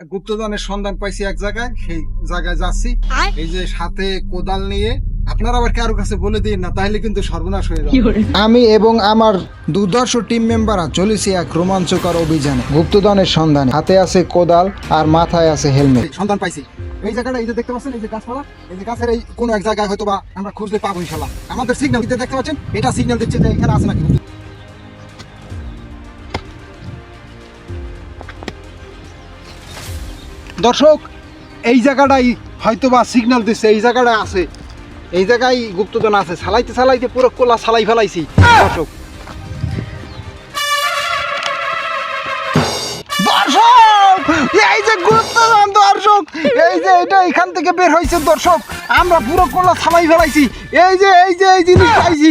গুপ্তধনের সন্ধান পাইছি এক জায়গায়, সেই জায়গায় যাচ্ছি। এই যে সাথে কোদাল নিয়ে, আপনারা আবার কারো কাছে বলে দিন না, তাহলে কিন্তু সর্বনাশ হয়ে যাবে। আমি এবং আমার দুর্ধর্ষ টিম মেম্বাররা চলেছি এক রোমাঞ্চকর অভিযানে গুপ্তধনের সন্ধানে। হাতে আছে কোদাল আর মাথায় আছে হেলমেট। সন্ধান পাইছি এই জায়গাটা, এই যে দেখতে পাচ্ছেন, এই যে গাছপালা, এই যে গাছের এই কোনো এক জায়গায় হয়তো বা আমরা খুঁজতে পাবো ইনশাল্লাহ। আমাদের সিগন্যাল দেখতে পাচ্ছেন, এটা সিগন্যাল দিচ্ছে যে এখানে আছে নাকি। দর্শক, এই জায়গাটাই হয়তো বা সিগন্যাল দিচ্ছে, এই জায়গাটা আছে, এই জায়গায় গুপ্তধন আছে। চালাইতে চালাইতে পুরো কোলা চালাই ফেলাইছি দর্শক। দর্শক, এই যে গুপ্তধন দর্শক, এই যে এটা এখান থেকে বের হয়েছে দর্শক। আমরা পুরো কোলা চালাই ফেলাইছি। এই যে এই যে এই জিনিস পাইছি।